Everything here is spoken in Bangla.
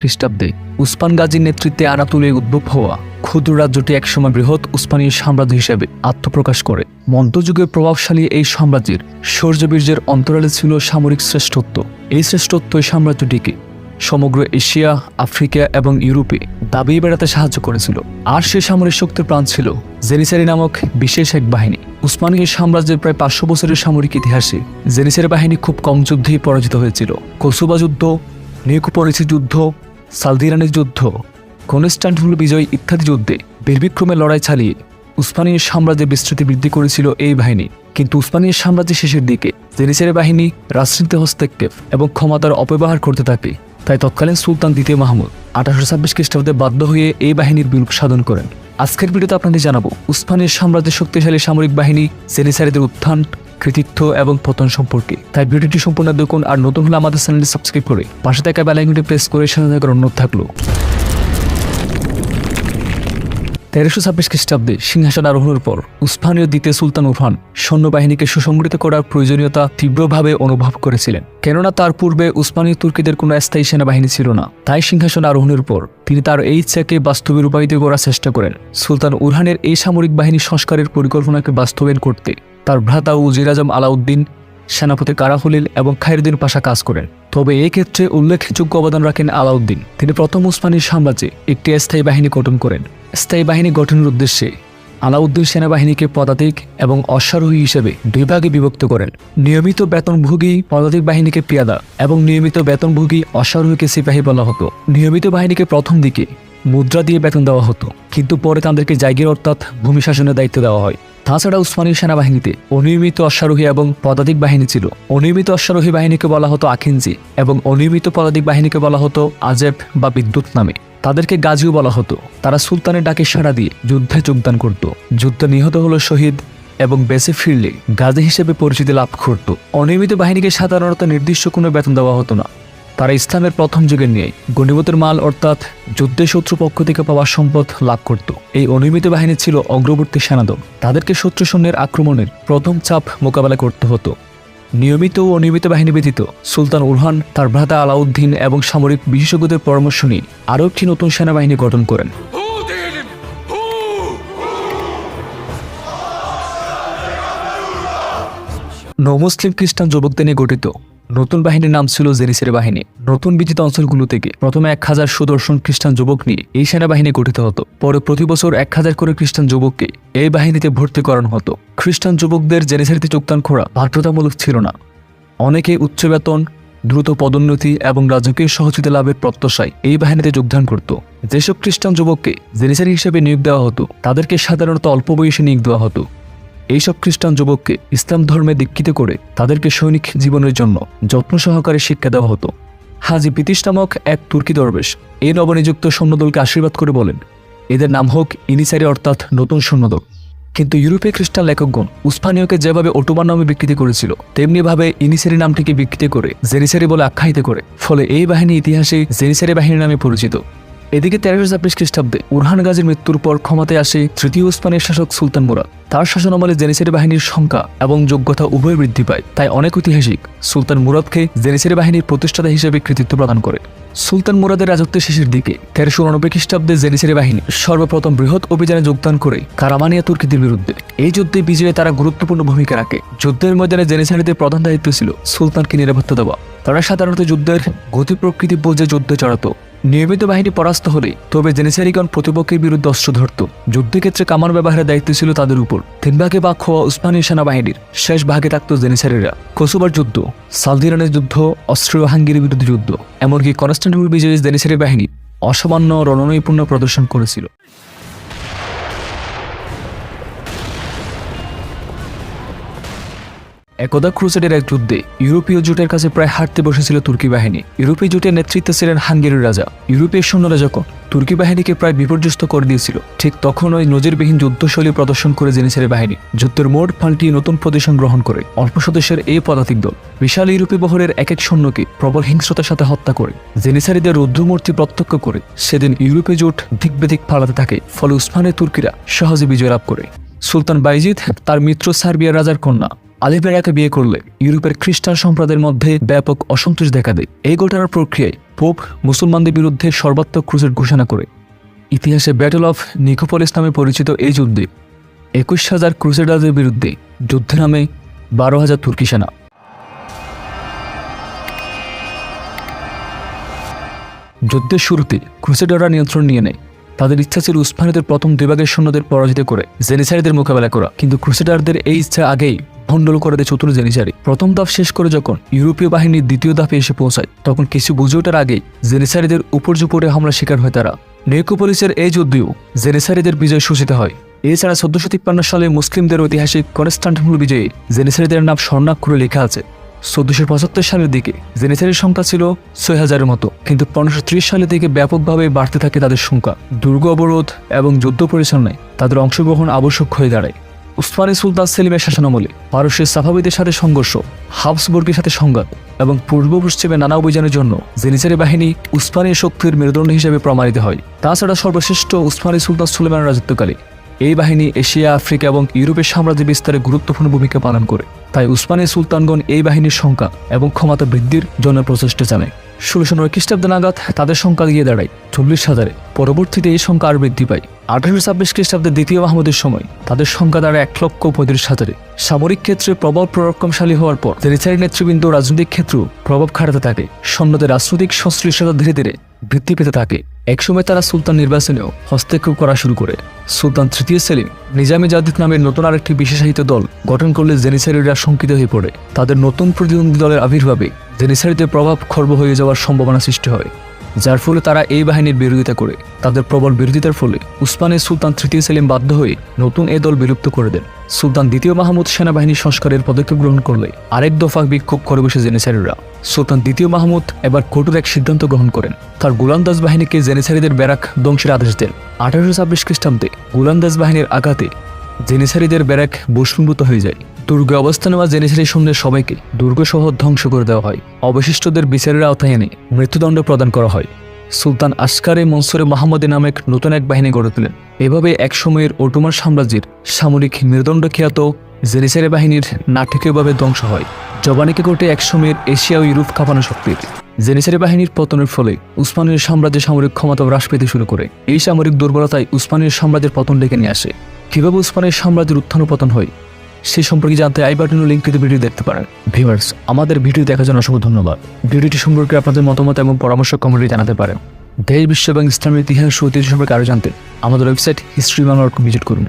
খ্রিস্টাব্দে উসমান গাজীর নেতৃত্বে আনাতুলে উদ্ভব হওয়া ক্ষুদ্র রাজ্যটি একসময় বৃহৎ উসমানীয় সাম্রাজ্য হিসেবে আত্মপ্রকাশ করে। মধ্যযুগের প্রভাবশালী এই সাম্রাজ্যের শৌর্যবীর্যের অন্তরালে ছিল সামরিক শ্রেষ্ঠত্ব। এই শ্রেষ্ঠত্ব সাম্রাজ্যটিকে সমগ্র এশিয়া, আফ্রিকা এবং ইউরোপে দাবিয়ে বেড়াতে সাহায্য করেছিল। আর সে সামরিক শক্তির প্রাণ ছিল জেনিসারি নামক বিশেষ এক বাহিনী। উসমানীয় সাম্রাজ্যের প্রায় 500 বছরের সামরিক ইতিহাসে জেনিসারি বাহিনী খুব কম যুদ্ধেই পরাজিত হয়েছিল। কসুবা যুদ্ধ, নিকোপলিসের যুদ্ধ, সালদিরানের যুদ্ধ, কনস্টান্টিনোপল বিজয় ইত্যাদি যুদ্ধে বীরবিক্রমে লড়াই চালিয়ে উসমানীয় সাম্রাজ্যের বিস্তৃতি বৃদ্ধি করেছিল এই বাহিনী। কিন্তু উসমানীয় সাম্রাজ্যের শেষের দিকে জেনিসারি বাহিনী রাজনীতি হস্তক্ষেপ এবং ক্ষমতার অপব্যবহার করতে থাকে। তাই তৎকালীন সুলতান দ্বিতীয় মাহমুদ 1826 খ্রিস্টাব্দে বাধ্য হয়ে এই বাহিনীর বিলোপ সাধন করেন। আজকের ভিডিওতে আপনাদের জানাবো উসমানীয় সাম্রাজ্যের শক্তিশালী সামরিক বাহিনী, জেনিসারিদের উত্থান, কৃতিত্ব এবং পতন সম্পর্কে। তাই ভিডিওটি সম্পূর্ণ দেখুন। আর নতুন হলে আমাদের চ্যানেলটি সাবস্ক্রাইব করে পাশে থাকা বেল আইকনটি প্রেস করে সাথে থাকার অনুরোধ থাকলো। 1326 খ্রিস্টাব্দে সিংহাসন আরোহণের পর উসমানীয় দ্বিতীয় সুলতান উরহান সৈন্যবাহিনীকে সুসংগঠিত করার প্রয়োজনীয়তা তীব্রভাবে অনুভব করেছিলেন। কেননা তার পূর্বে উসমানীয় তুর্কিদের কোনো স্থায়ী সেনাবাহিনী ছিল না। তাই সিংহাসন আরোহণের পর তিনি তার এই ইচ্ছাকে বাস্তবে রূপায়িত করার চেষ্টা করেন। সুলতান উরহানের এই সামরিক বাহিনী সংস্কারের পরিকল্পনাকে বাস্তবায়ন করতে তার ভ্রাতা উজির আজম আলাউদ্দিন, সেনাপতি কারাহলিল এবং খায়রুদ্দিন পাশা কাজ করেন। তবে এই ক্ষেত্রে উল্লেখযোগ্য অবদান রাখেন আলাউদ্দিন। তিনি প্রথম উসমানী সাম্রাজ্যে একটি স্থায়ী বাহিনী গঠন করেন। স্থায়ী বাহিনী গঠনের উদ্দেশ্যে আলাউদ্দিন সেনাবাহিনীকে পদাতিক এবং অশ্বারোহী হিসেবে দুই ভাগে বিভক্ত করেন। নিয়মিত বেতনভোগী পদাতিক বাহিনীকে পিয়াদা এবং নিয়মিত বেতনভোগী অশ্বারোহীকে সিপাহী বলা হতো। নিয়মিত বাহিনীকে প্রথম দিকে মুদ্রা দিয়ে বেতন দেওয়া হতো, কিন্তু পরে তাদেরকে জায়গির অর্থাৎ ভূমি শাসনের দায়িত্ব দেওয়া হয়। তাছাড়া উসমানীয় সেনাবাহিনীতে অনিয়মিত অশ্বারোহী এবং পদাতিক বাহিনী ছিল। অনিয়মিত অশ্বারোহী বাহিনীকে বলা হতো আখিনজি এবং অনিয়মিত পদাতিক বাহিনীকে বলা হতো আজেব বা বিদ্যুৎ নামে। তাদেরকে গাজীও বলা হতো। তারা সুলতানের ডাকে সাড়া দিয়ে যুদ্ধে যোগদান করত। যুদ্ধে নিহত হলো শহীদ এবং বেঁচে ফিরলে গাজী হিসেবে পরিচিতি লাভ করত। অনিয়মিত বাহিনীকে সাধারণত নির্দিষ্ট কোনো বেতন দেওয়া হতো না। তারা ইসলামের প্রথম যুগের নিয়ে গনিমতের মাল অর্থাৎ যুদ্ধে শত্রু পক্ষ থেকে পাওয়া সম্পদ লাভ করত। এই অনিয়মিত বাহিনী ছিল অগ্রবর্তী সেনাদল। তাদেরকে শত্রু সৈন্যের আক্রমণের প্রথম চাপ মোকাবেলা করতে হতো। নিয়মিত ও অনিয়মিত বাহিনী ব্যতীত সুলতান উরহান তার ভ্রাতা আলাউদ্দিন এবং সামরিক বিশেষজ্ঞদের পরামর্শ নিয়ে আরও একটি নতুন সেনাবাহিনী গঠন করেন। নমুসলিম খ্রিস্টান যুবকদের নিয়ে গঠিত নতুন বাহিনীর নাম ছিল জেনিসারি বাহিনী। নতুন বিজিত অঞ্চলগুলো থেকে প্রথমে 1000 সুদর্শন খ্রিস্টান যুবক নিয়ে এই সেনাবাহিনী গঠিত হতো। পরে প্রতি বছর 1000 করে খ্রিস্টান যুবককে এই বাহিনীতে ভর্তি করানো হতো। খ্রিস্টান যুবকদের জেনিসারিতে যোগদান করা বাধ্যতামূলক ছিল না। অনেকে উচ্চ বেতন, দ্রুত পদোন্নতি এবং রাজকীয় সহযোগিতা লাভের প্রত্যাশায় এই বাহিনীতে যোগদান করত। যেসব খ্রিস্টান যুবককে জেনিসারি হিসেবে নিয়োগ দেওয়া হতো তাদেরকে সাধারণত অল্প বয়সে নিয়োগ দেওয়া হতো। এইসব খ্রিস্টান যুবককে ইসলাম ধর্মে দীক্ষিত করে তাদেরকে সৈনিক জীবনের জন্য যত্ন সহকারে শিক্ষা দেওয়া হতো। হাজি বিতিশ নামক এক তুর্কি দরবেশ এই নবনিযুক্ত সৈন্যদলকে আশীর্বাদ করে বলেন, এদের নাম হোক ইনিসারি অর্থাৎ নতুন সৈন্যদল। কিন্তু ইউরোপীয় খ্রিস্টান লেখকগণ উসমানীয়কে যেভাবে অটোমান নামে বিকৃতি করেছিল তেমনিভাবে ইনিসারি নামটিকে বিকৃতি করে জেনিসারি বলে আখ্যায়িত করে। ফলে এই বাহিনী ইতিহাসে জেনিসারি বাহিনী নামে পরিচিত। এদিকে 1326 খ্রিস্টাব্দে উরহান গাজীর মৃত্যুর পর ক্ষমতায় আসে তৃতীয় উসমানীয় শাসক সুলতান মুরাদ। তার শাসনামলে জেনিসারি বাহিনীর সংখ্যা এবং যোগ্যতা উভয় বৃদ্ধি পায়। তাই অনেক ঐতিহাসিক সুলতান মুরাদকে জেনিসারি বাহিনীর প্রতিষ্ঠাতা হিসেবে কৃতিত্ব প্রদান করে। সুলতান মুরাদের রাজত্বের শেষের দিকে 1389 খ্রিস্টাব্দে জেনিসারি বাহিনী সর্বপ্রথম বৃহৎ অভিযানে যোগদান করে কারামানিয়া তুর্কিদের বিরুদ্ধে। এই যুদ্ধে বিজয়ে তারা গুরুত্বপূর্ণ ভূমিকা রাখে। যুদ্ধের ময়দানে জেনিসারিদের প্রধান দায়িত্ব ছিল সুলতানকে নিরাপত্তা দেওয়া। তারা সাধারণত যুদ্ধের গতি প্রকৃতি বুঝে যুদ্ধে চড়াত। নিয়মিত বাহিনী পরাস্ত হলে তবে জেনিসারিগণ প্রতিপক্ষের বিরুদ্ধে অস্ত্র ধরত। যুদ্ধক্ষেত্রে কামান ব্যবহারের দায়িত্ব ছিল তাদের উপর। 3 ভাগে ভাগ হওয়া উসমানীয় সেনাবাহিনীর শেষ ভাগে থাকত জেনিসারিরা। কসুবার যুদ্ধ, সালদিরানের যুদ্ধ, অস্ট্রীয় হাঙ্গেরির বিরুদ্ধে যুদ্ধ, এমনকি কনস্টান্টিনোপল বিজয়ে জেনিসারি বাহিনী অসামান্য রণনৈপুণ্য প্রদর্শন করেছিল। একদা ক্রুসেডের এক যুদ্ধে ইউরোপীয় জোটের কাছে প্রায় হারতে বসেছিল তুর্কি বাহিনী। ইউরোপীয় জোটের নেতৃত্বে ছিলেন হাঙ্গেরির রাজা। ইউরোপীয় সৈন্যরা যখন তুর্কি বাহিনীকে প্রায় বিপর্যস্ত করে দিয়েছিল, ঠিক তখন ওই নজিরবিহীন যুদ্ধশৈলী প্রদর্শন করে জেনিসারি বাহিনী যুদ্ধের মোড় পাল্টিয়ে নতুন পজিশন গ্রহণ করে অল্প সদস্যের এই পদাতিক দল বিশাল ইউরোপীয় বহরের এক এক সৈন্যকে প্রবল হিংস্রতার সাথে হত্যা করে জেনিসারিদের রুদ্রমূর্তি প্রত্যক্ষ করে সেদিন ইউরোপীয় জোট দিক বেদিক পালাতে থাকে। ফলে উসমানের তুর্কিরা সহজে বিজয় লাভ করে। সুলতান বাইজিদ তার মিত্র সার্বিয়ার রাজার কন্যা আলিবেরাকে বিয়ে করলে ইউরোপের খ্রিস্টান সম্প্রদায়ের মধ্যে ব্যাপক অসন্তোষ দেখা দেয়। এই ঘটনার প্রক্রিয়ায় পোপ মুসলমানদের বিরুদ্ধে সর্বাত্মক ক্রুসেড ঘোষণা করে। ইতিহাসে ব্যাটল অফ নিকোপলিস নামে পরিচিত এই যুদ্ধে 21,000 ক্রুসেডারদের বিরুদ্ধে যুদ্ধে নামে 12,000 তুর্কি সেনা। যুদ্ধের শুরুতে ক্রুসেডাররা নিয়ন্ত্রণ নিয়ে নেয়। তাদের ইচ্ছা ছিল উসমানীদের প্রথম 2 ভাগের সৈন্যদের পরাজিত করে জেনিসারিদের মোকাবেলা করা, কিন্তু ক্রুসেডারদের এই ইচ্ছা আগেই ভণ্ডল করে দেয় চতুর জেনিসারি। প্রথম ধাপ শেষ করে যখন ইউরোপীয় বাহিনীর দ্বিতীয় ধাপে এসে পৌঁছায়, তখন কিছু বুঝে ওঠার আগেই জেনিসারিদের উপর্যুপরে হামলা শিকার হয় তারা। নিকোপলিসের এই যুদ্ধেও জেনিসারিদের বিজয় সূচিত হয়। এছাড়া 1453 সালে মুসলিমদের ঐতিহাসিক কনস্টান্টিনোপল বিজয়ে জেনিসারিদের নাম স্বর্ণাক্ষরে লেখা আছে। 1475 সালের দিকে জেনিসারির সংখ্যা ছিল 6,000-এর মতো, কিন্তু 1530 সালের দিকে ব্যাপকভাবে বাড়তে থাকে তাদের সংখ্যা। দুর্গ অবরোধ এবং যুদ্ধ পরিচালনায় তাদের অংশগ্রহণ আবশ্যক হয়ে দাঁড়ায়। উসমানী সুলতান সেলিমের শাসনামলে পারস্যের সাফাবিদের সাথে সংঘর্ষ, হাবসবুর্গের সাথে সংঘাত এবং পূর্ব পশ্চিমে নানা অভিযানের জন্য জেনিসারি বাহিনী উসমানী শক্তির মেরুদণ্ড হিসেবে প্রমাণিত হয়। তাছাড়া সর্বশ্রেষ্ঠ উসমানী সুলতান সুলেমানের রাজত্বকালে এই বাহিনী এশিয়া, আফ্রিকা এবং ইউরোপের সাম্রাজ্য বিস্তারে গুরুত্বপূর্ণ ভূমিকা পালন করে। তাই উসমানী সুলতানগণ এই বাহিনীর সংখ্যা এবং ক্ষমতা বৃদ্ধির জন্য প্রচেষ্টা চালায়। 1609 খ্রিস্টাব্দে নাগাদ তাদের সংখ্যা গিয়ে দাঁড়ায় 40,000-এ। পরবর্তীতে এই সংখ্যা আর বৃদ্ধি পায়। 1826 খ্রিস্টাব্দে দ্বিতীয় মাহমুদের সময় তাদের সংখ্যা দাঁড়ায় 1,35,000-এ। সামরিক ক্ষেত্রে প্রবল প্ররক্ষমশালী হওয়ার পর জেনিসারি নেতৃবৃন্দ রাজনৈতিক ক্ষেত্রেও প্রভাব খাটাতে থাকে। সৈন্যদের রাজনৈতিক সংশ্লিষ্টতা ধীরে ধীরে বৃদ্ধি পেতে থাকে। একসময় তারা সুলতান নির্বাচনেও হস্তক্ষেপ করা শুরু করে। সুলতান তৃতীয় সেলিম নিজামী জাদিদ নামের নতুন আরেকটি বিশেষায়িত দল গঠন করলে জেনিসারিরা শঙ্কিত হয়ে পড়ে। তাদের নতুন প্রতিদ্বন্দ্বী দলের আবির্ভাবে জেনিসারিতে প্রভাব খর্ব হয়ে যাওয়ার সম্ভাবনা সৃষ্টি হয়, যার ফলে তারা এই বাহিনীর বিরোধিতা করে। তাদের প্রবল বিরোধিতার ফলে উসমানী সুলতান তৃতীয় সেলিম বাধ্য হয়ে নতুন এ দল বিলুপ্ত করে দেন। সুলতান দ্বিতীয় মাহমুদ সেনাবাহিনী সংস্কারের পদক্ষেপ গ্রহণ করলে আরেক দফা বিক্ষোভ করে বসে জেনিসারিরা। সুলতান দ্বিতীয় মাহমুদ এবার কঠোর এক সিদ্ধান্ত গ্রহণ করেন। তার গোলান্দাজ বাহিনীকে জেনিসারিদের ব্যারাক ধ্বংসের আদেশ দেন। 1826 খ্রিস্টাব্দে গোলান্দাজ বাহিনীর আঘাতে জেনিসারিদের ব্যারাক ভস্মীভূত হয়ে যায়। দুর্গে অবস্থান নেওয়া জেনিসারি সৈন্যের সবাইকে দুর্গসহ ধ্বংস করে দেওয়া হয়। অবশিষ্টদের বিচারের আওতায় এনে মৃত্যুদণ্ড প্রদান করা হয়। সুলতান আসকারে মনসুরে মাহমুদ নামে নতুন এক বাহিনী গড়ে তোলেন। এভাবে এক সময়ের অটোমান সাম্রাজ্যের সামরিক মেরুদণ্ড খ্যাত জেনিসারি বাহিনীর নাটকীয়ভাবে ধ্বংস হয়। জবানিকে ঘটে এক সময়ের এশিয়া ও ইউরোপ কাঁপানো শক্তির। জেনিসারি বাহিনীর পতনের ফলে উসমানীয় সাম্রাজ্যের সামরিক ক্ষমতা হ্রাস পেতে শুরু করে। এই সামরিক দুর্বলতায় উসমানীয় সাম্রাজ্যের পতন ডেকে নিয়ে আসে। কিভাবে উসমানীয় সাম্রাজ্যের উত্থান ও পতন হয় সেই সম্পর্কে জানতে আই বাটনের লিঙ্কটিতে ভিডিও দেখতে পারেন। ভিউয়ার্স, আমাদের ভিডিও দেখার জন্য অসংখ্য ধন্যবাদ। ভিডিওটি সম্পর্কে আপনাদের মতামত এবং পরামর্শ কমেন্টে জানাতে পারেন। দেশ, বিশ্ব এবং ইসলামের ইতিহাস ও ঐতিহ্য সম্পর্কে আরও জানতে আমাদের ওয়েবসাইট historybaংলা.com ভিজিট করুন।